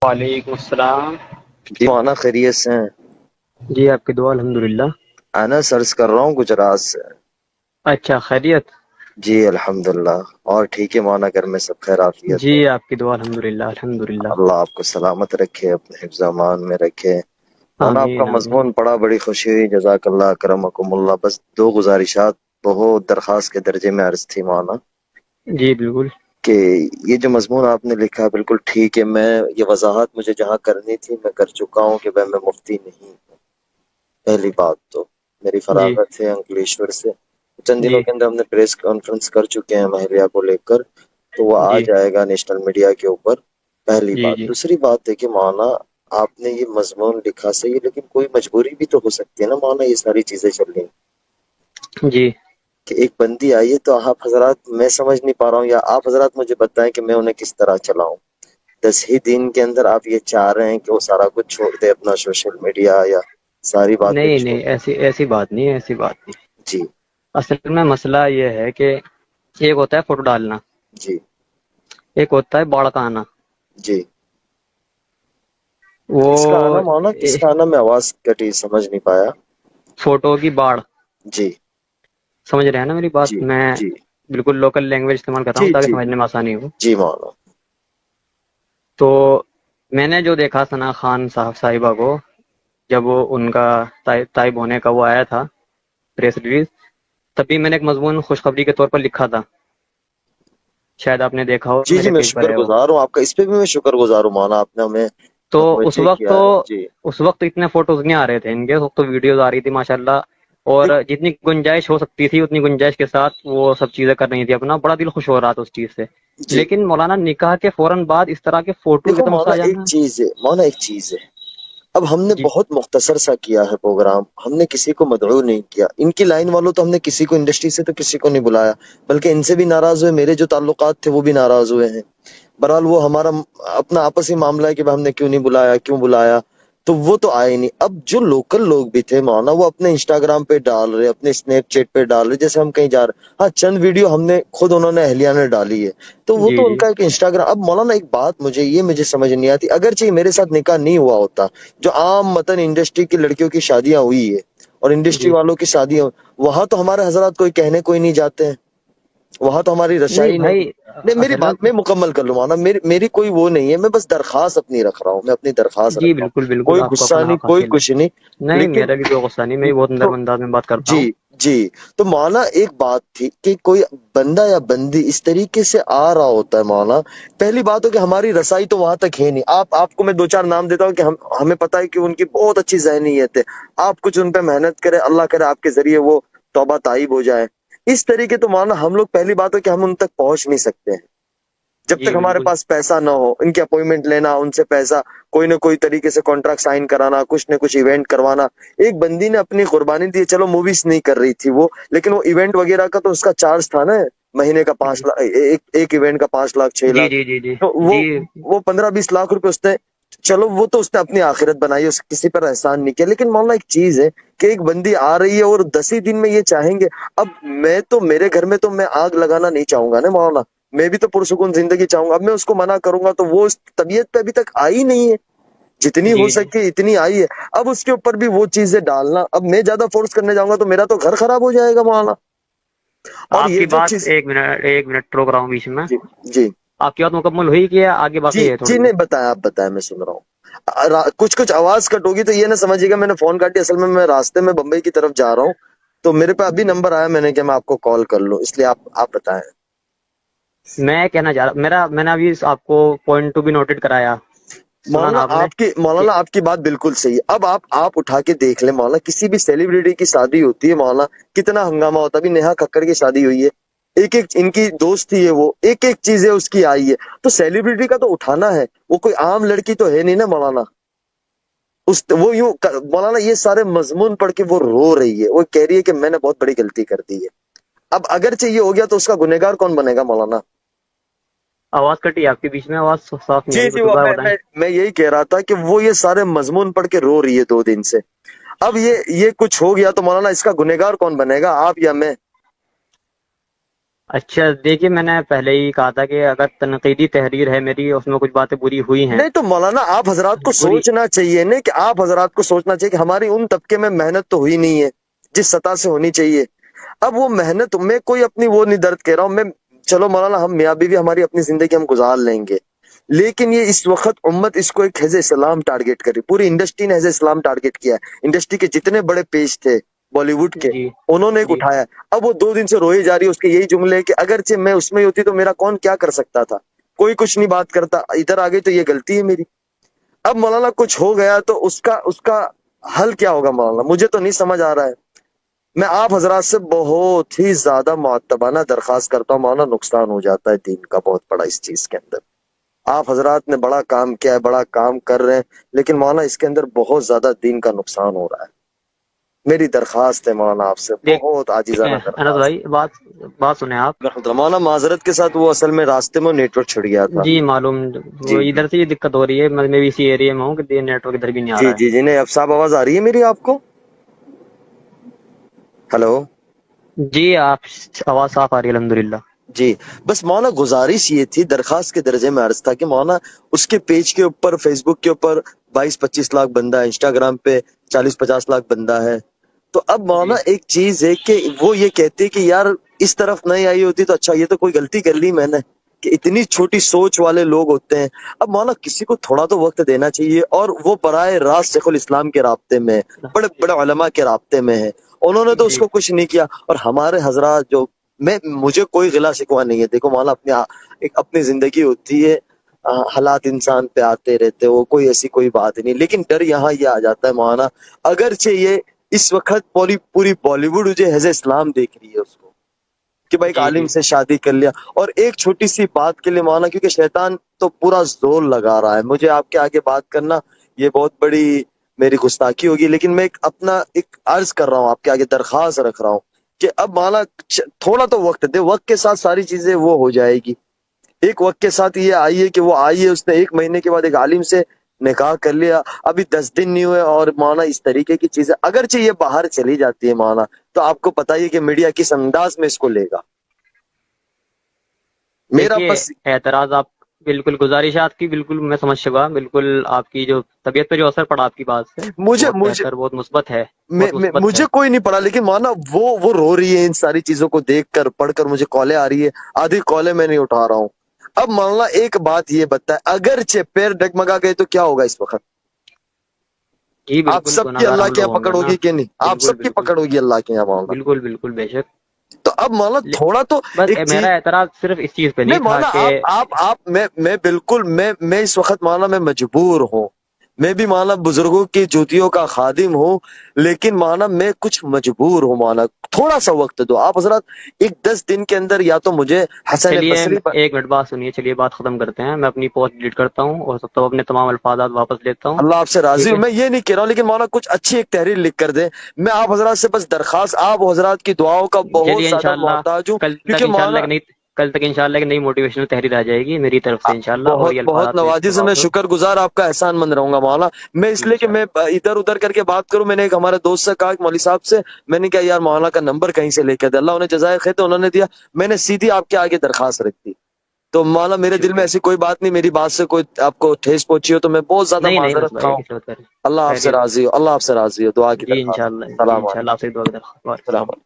وعلیکم السلام۔ جی مولانا خیریت سے ہیں؟ جی آپ کی دعا الحمدللہ۔ انا سرچ کر رہا ہوں گجرات سے۔ اچھا خیریت؟ جی الحمدللہ، اور ٹھیک ہے مولانا، گھر میں سب خیر عافیت جی ہے؟ آپ کی دعا الحمدللہ الحمدللہ۔ اللہ آپ کو سلامت رکھے، اپنے حفظ امان میں رکھے۔ مولانا آپ کا آمین آمین۔ مضمون پڑھا، بڑی خوشی ہوئی، جزاک اللہ کرمکم اللہ۔ بس دو گزارشات بہت درخواست کے درجے میں عرض تھی مولانا، جی بالکل۔ کہ یہ جو مضمون آپ نے لکھا ہے بالکل ٹھیک ہے، میں یہ وضاحت مجھے جہاں کرنی تھی میں کر چکا ہوں کہ میں مفتی نہیں ہوں۔ پہلی بات تو میری جی فراغت ہے انکلیشور سے، چند جی دنوں کے اندر ہم نے پریس کانفرنس کر چکے ہیں مہلیہ کو لے کر، تو وہ آ جی جائے گا نیشنل میڈیا کے اوپر۔ پہلی جی بات۔ جی دوسری بات ہے کہ مولانا آپ نے یہ مضمون لکھا صحیح، لیکن کوئی مجبوری بھی تو ہو سکتی ہے نا مولانا، یہ ساری چیزیں چل رہی ہیں جی کہ ایک بندی آئی ہے، تو آپ حضرات میں سمجھ نہیں پا رہا ہوں، یا آپ حضرات مجھے بتائیں کہ میں انہیں کس طرح چلاؤں۔ 10 ہی دن کے اندر آپ یہ چاہ رہے ہیں کہ وہ سارا کچھ چھوڑ دے، اپنا سوشل میڈیا یا ساری باتیں نہیں چھوڑ؟ نہیں، ایسی بات نہیں ہے، ایسی بات نہیں۔ جی اصل میں مسئلہ یہ ہے کہ ایک ہوتا ہے فوٹو ڈالنا، جی ایک ہوتا ہے باڑ کا آنا۔ جی۔ کس کا وہ آنا مولانا، کس کا آنا؟ میں آواز کٹی، سمجھ نہیں پایا۔ فوٹو کی باڑ، جی سمجھ رہے ہیں نا میری بات؟ جی میں جی بالکل لوکل لینگویج استعمال کر رہا جی ہوں تاکہ جی سمجھنے میں آسانی ہو۔ جی مولانا۔ تو میں نے جو دیکھا ثنا خان صاحبہ کو، جب وہ ان کا تائب ہونے کا وہ آیا تھا پریس ریلیز، تبھی میں نے ایک مضمون خوشخبری کے طور پر لکھا تھا، شاید آپ نے دیکھا ہو، جی جی، میرے میں پیج پر شکر ہے وہ۔ گزار ہوں آپ کا، اس پہ بھی میں شکر گزار ہوں مولانا، آپ نے ہمیں تو اس متوجہ وقت کیا تو ہے۔ جی اس وقت اتنے فوٹوز نہیں آ رہے تھے ان کے، اس وقت تو ویڈیوز آ رہی تھی ماشاءاللہ، اور دیکھ- جتنی گنجائش ہو سکتی تھی اتنی گنجائش کے ساتھ وہ سب چیزیں کر رہی تھی اپنا، بڑا دل خوش ہو رہا تھا اس چیز سے۔ جی لیکن مولانا نکاح کے فوراً بعد اس طرح کے فوٹوز دیکھو ایک دم سے مولانا آ ایک جانا۔ چیز ہے، مولانا ایک چیز ہے، اب ہم نے جی بہت مختصر سا کیا ہے پروگرام، ہم نے کسی کو مدعو نہیں کیا، ان کی لائن والوں تو ہم نے کسی کو انڈسٹری سے تو کسی کو نہیں بلایا، بلکہ ان سے بھی ناراض ہوئے، میرے جو تعلقات تھے وہ بھی ناراض ہوئے ہیں۔ بہرحال وہ ہمارا اپنا آپسی معاملہ ہے کہ ہم نے کیوں نہیں بلایا، کیوں بلایا، تو وہ تو آئے نہیں۔ اب جو لوکل لوگ بھی تھے مولانا، وہ اپنے انسٹاگرام پہ ڈال رہے، اپنے اسنیپ چیٹ پہ ڈال رہے، جیسے ہم کہیں جا رہے، ہاں چند ویڈیو ہم نے خود، انہوں نے اہلیہ نے ڈالی ہے، تو وہ جی تو ان جی کا ایک انسٹاگرام۔ اب مولانا ایک بات مجھے سمجھ نہیں آتی، اگرچہ میرے ساتھ نکاح نہیں ہوا ہوتا، جو عام متن انڈسٹری کی لڑکیوں کی شادیاں ہوئی ہے اور انڈسٹری جی والوں کی شادیاں، وہاں تو ہمارے حضرات کوئی کہنے کوئی نہیں جاتے ہیں، وہاں تو ہماری نہیں رسائی نہیں۔ بھائی، نہیں میری اصل میں بات میں مکمل کر لوں مولانا، میری کوئی وہ نہیں ہے، میں بس درخواست اپنی رکھ رہا ہوں، میں اپنی درخواست جی رکھ رہا ہوں، بالکل بالکل، کوئی آپ کو غصہ اپنا نہیں، حق کوئی حاصل ہے۔ کچھ نہیں، نہیں لیکن میرا بھی کوئی غصہ نہیں، میں بھی بہت تو نرم انداز میں بات کرتا جی ہوں۔ جی، تو مولانا ایک بات تھی کہ کوئی بندہ یا بندی اس طریقے سے آ رہا ہوتا ہے مولانا، پہلی بات ہو کہ ہماری رسائی تو وہاں تک ہے نہیں۔ آپ کو میں 2 4 نام دیتا ہوں کہ ہمیں پتہ ہے کہ ان کی بہت اچھی ذہنیت ہے، آپ کچھ ان پہ محنت کریں، اللہ کرے آپ کے ذریعے وہ توبہ طائب ہو جائے۔ اس طریقے تو مولانا ہم لوگ، پہلی بات ہو کہ ہم ان تک پہنچ نہیں سکتے ہیں جب جی تک ہمارے بالکل پاس پیسہ نہ ہو، ان کی اپوائنٹمنٹ لینا، ان سے پیسہ، کوئی نہ کوئی طریقے سے کانٹریکٹ سائن کرانا، کچھ نہ کچھ ایونٹ کروانا۔ ایک بندی نے اپنی قربانی دی، چلو موویز نہیں کر رہی تھی وہ، لیکن وہ ایونٹ وغیرہ کا تو اس کا چارج تھا نا، مہینے کا 5 لاکھ، ایک ایونٹ کا 5 لاکھ 6 لاکھ، جی جی جی تو جی وہ 15 20 لاکھ روپے اس نے، چلو وہ تو اس نے اپنی آخرت بنائی، اس کسی پر احسان نہیں کیا۔ لیکن مولانا ایک چیز ہے کہ ایک بندی آ رہی ہے اور 10 ہی دن میں یہ چاہیں گے، اب میں تو، میرے گھر میں تو میں آگ لگانا نہیں چاہوں گا نا مولانا، میں بھی تو پرسکون زندگی چاہوں گا۔ اب میں اس کو منع کروں گا تو وہ اس طبیعت پہ ابھی تک آئی نہیں ہے، جتنی ہو جی جی۔ سکے اتنی آئی ہے، اب اس کے اوپر بھی وہ چیزیں ڈالنا، اب میں زیادہ فورس کرنے جاؤں گا تو میرا تو گھر خراب ہو جائے گا مولانا۔ اور آپ یہ کی جو بات، چیز، ایک منٹ روک رہا ہوں بیچ میں۔ جی جی آپ کی بات مکمل ہوئی کہ آگے جی باقی ہے جی، تھوڑی سی؟ نہیں بتائیں، آپ بتائیں، میں سن رہا ہوں۔ کچھ آواز کٹ ہوگی تو یہ نہ سمجھیے گا میں نے فون کاٹی، اصل میں راستے میں بمبئی کی طرف جا رہا ہوں، تو میرے پہ ابھی نمبر آیا، میں نے کہ میں آپ کو کال کر لوں، اس لیے آپ بتائیں۔ میں کہنا چاہ رہا، میں نے ابھی آپ کو پوائنٹ ٹو بھی نوٹڈ کرایا، سنا نا آپ نے؟ کہ مولانا آپ کی بات بالکل صحیح ہے۔ اب آپ اٹھا کے دیکھ لیں مولانا، کسی بھی سیلیبریٹی کی شادی ہوتی ہے مولانا، کتنا ہنگامہ ہوتا ہے، ابھی نیہا ککڑ کی شادی ہوئی ہے، ایک ان کی دوست تھی ہے، وہ ایک چیزیں اس کی آئی ہے، تو سیلیبریٹی کا تو اٹھانا ہے، وہ کوئی عام لڑکی تو ہے نہیں نا مولانا، وہ یوں مولانا یہ سارے مضمون پڑھ کے وہ رو رہی ہے، وہ کہہ رہی ہے کہ میں نے بہت بڑی غلطی کر دی ہے۔ اب اگرچہ یہ ہو گیا تو اس کا گنہگار کون بنے گا مولانا؟ آواز کٹی آپ کے بیچ میں، آواز صاف نہیں جی آئی، جی، وہ دوبارہ میں بتائیں۔ میں میں یہی کہہ رہا تھا کہ وہ یہ سارے مضمون پڑھ کے رو رہی ہے 2 دن سے، اب یہ کچھ ہو گیا تو مولانا اس کا گنہگار کون بنے گا، آپ یا میں؟ اچھا دیکھیے، میں نے پہلے ہی کہا تھا کہ اگر تنقیدی تحریر ہے میری، اس میں کچھ باتیں بری ہوئی ہیں، نہیں تو مولانا آپ حضرات کو بری، سوچنا چاہیے نا، کہ آپ حضرات کو سوچنا چاہیے کہ ہماری ان طبقے میں محنت تو ہوئی نہیں ہے جس سطح سے ہونی چاہیے. اب وہ محنت میں کوئی اپنی وہ نہیں درد کہہ رہا ہوں میں. چلو مولانا ہم میاں بیوی ہماری اپنی زندگی ہم گزار لیں گے، لیکن یہ اس وقت امت اس کو ایک حزب اسلام ٹارگٹ کر رہی. پوری انڈسٹری نے حزب اسلام ٹارگٹ کیا ہے. انڈسٹری کے جتنے بڑے پیج تھے بالی ووڈ کے، جی انہوں نے ایک جی اٹھایا. اب وہ 2 دن سے روئی جا رہی ہے. اس کے یہی جملے کہ اگرچہ میں اس میں ہی ہوتی تو میرا کون کیا کر سکتا تھا، کوئی کچھ نہیں بات کرتا. ادھر آ گئی تو یہ غلطی ہے میری. اب مولانا کچھ ہو گیا تو اس کا حل کیا ہوگا مولانا؟ مجھے تو نہیں سمجھ آ رہا ہے. میں آپ حضرات سے بہت ہی زیادہ معتبانہ درخواست کرتا ہوں مولانا، نقصان ہو جاتا ہے دین کا بہت بڑا اس چیز کے اندر. آپ حضرات نے بڑا کام کیا ہے، بڑا کام کر رہے ہیں، لیکن مولانا اس کے اندر بہت زیادہ دین کا نقصان ہو رہا ہے. میری درخواست ہے مولانا آپ سے، بہت دیکھیں عاجزانہ انس درخواست. بھائی، بات سنیں آپ. مولانا معذرت کے ساتھ، وہ اصل میں راستے میں نیٹ ورک چھڑ گیا تھا. جی معلوم، وہ جی جی ادھر سے یہ دقت ہو رہی ہے، میں بھی اسی ایریا میں ہوں کہ نیٹ ورک ادھر بھی نہیں آ جی رہا جی جی نہیں اب صاحب آواز آ رہی ہے میری آپ کو؟ ہلو ہے. جی آپ، آواز صاف آ رہی ہے الحمدللہ. جی. بس مولانا گزارش یہ تھی، درخواست کے درجے میں عرض تھا کہ مولانا اس کے پیج کے اوپر، فیس بک کے اوپر 22-25 لاکھ بندہ ہے، انسٹاگرام پہ 40-50 لاکھ بندہ ہے. تو اب مولانا جی ایک چیز ہے کہ وہ یہ کہتے کہ یار اس طرف نہیں آئی ہوتی تو اچھا، یہ تو کوئی غلطی کر لی میں نے کہ اتنی چھوٹی سوچ والے لوگ ہوتے ہیں. اب مولانا کسی کو تھوڑا تو وقت دینا چاہیے، اور وہ براہ راست شیخ الاسلام کے رابطے میں، بڑے بڑے علماء کے رابطے میں ہے. انہوں نے تو اس جی کو کچھ نہیں کیا. اور ہمارے حضرات جو، مجھے کوئی غلا شکوہ نہیں ہے. دیکھو مولانا اپنی زندگی ہوتی ہے، حالات انسان پہ آتے رہتے، وہ کوئی ایسی کوئی بات نہیں. لیکن ڈر یہاں یہ آ جاتا ہے مولانا، اگرچہ یہ اس وقت پوری بالی ووڈ جو حزب اسلام دیکھ رہی ہے اس کو، کہ بھائی ایک جی عالم جی سے شادی کر لیا، اور ایک چھوٹی سی بات کے لیے مولانا، کیونکہ شیطان تو پورا زور لگا رہا ہے. مجھے آپ کے آگے بات کرنا یہ بہت بڑی میری گستاخی ہوگی، لیکن میں ایک عرض کر رہا ہوں آپ کے آگے، درخواست رکھ رہا ہوں کہ اب مولانا تھوڑا تو وقت دے. وقت کے ساتھ ساری چیزیں وہ ہو جائے گی. ایک وقت کے ساتھ یہ آئیے کہ وہ آئیے، اس نے 1 مہینے کے بعد ایک عالم سے نکاح کر لیا، ابھی 10 دن نہیں ہوئے، اور مولانا اس طریقے کی چیزیں اگرچہ یہ باہر چلی جاتی ہے مولانا، تو آپ کو پتہ ہی کہ میڈیا کس انداز میں اس کو لے گا. میرا دیکھیے، بس اعتراض آپ، بالکل گزارشات کی بالکل میں سمجھ چکا. بالکل آپ کی جو طبیعت پہ جو اثر پڑا آپ کی بات سے، مجھے بہت مجھے بہتر، بہت مثبت ہے، بہت مثبت ہے. مجھے کوئی نہیں پڑا، لیکن مولانا وہ رو رہی ہے ان ساری چیزوں کو دیکھ کر، پڑھ کر. مجھے کالیں آ رہی ہے، آدھی کالیں میں نہیں اٹھا رہا ہوں. اب مولانا ایک بات یہ بتائے، اگرچہ پیر ڈگمگا گئے تو کیا ہوگا اس وقت؟ جی آپ بالکل، سب کی گناہگار اللہ ہم کے لوگ یہاں ہوں گے پکڑ نا. ہوگی کہ نہیں؟ آپ بالکل سب کی بالکل پکڑ ہوگی اللہ کے یہاں مولانا. بالکل بالکل بے شک. تو اب مولانا تھوڑا تو بس ایک چیز. میرا اعتراض صرف اس چیز پہ نہیں نہیں تھا مولانا، کہ آپ میں بالکل میں اس وقت مولانا میں مجبور ہوں. میں بھی مولانا بزرگوں کی جوتیوں کا خادم ہوں، لیکن مولانا میں کچھ مجبور ہوں. مولانا تھوڑا سا وقت دو آپ حضرات. 10 دن کے اندر یا تو مجھے حسن چلیے بصری پر. ایک منٹ بات سنیے، چلیے بات ختم کرتے ہیں. میں اپنی پوسٹ ڈیلیٹ کرتا ہوں اور سب اپنے تمام الفاظات واپس لیتا ہوں. اللہ آپ سے راضی ٹھیک ہوں، ہے، میں یہ نہیں کہہ رہا ہوں، لیکن مولانا کچھ اچھی ایک تحریر لکھ کر دے. میں آپ حضرات سے بس درخواست، آپ حضرات کی دعاؤں کا بہت چلیے زیادہ انشاءاللہ محتاج ہوں. کل تک کیونکہ انشاءاللہ مولانا ایک نئی کل تک انشاءاللہ ایک نئی موٹیویشنل تحریر آ جائے گی میری طرف سے انشاءاللہ، اور بہت یہ بہت الفاظات میرے نوازش، میں واپس. شکر گزار آپ کا احسان مند رہوں گا مولانا. میں اس جی لیے کہ میں انشاءاللہ. ادھر ادھر کر کے بات کروں. میں نے ایک ہمارے دوست سے کہا کہ مولوی صاحب سے، میں نے کہا یار مولانا کا نمبر کہیں سے لے کے دے. اللہ انہیں جزائے خیر تو انہوں نے دیا. میں نے سیدھی آپ کے آگے درخواست رکھ دی. تو مولانا میرے دل میں شکریہ. ایسی کوئی بات نہیں، میری بات سے کوئی آپ کو ٹھیس پہنچی ہو تو میں بہت زیادہ نہیں نہیں معذرت مسئلہ خواہ یہ ہوں. کسی بات کر اللہ آپ سے خیریت. راضی ہو، اللہ آپ سے راضی ہو. دعا کی جی درخواست. انشاءاللہ، جی السلام انشاءاللہ علیکم. آپ سے دعا کرتا ہوں. السلام علیکم.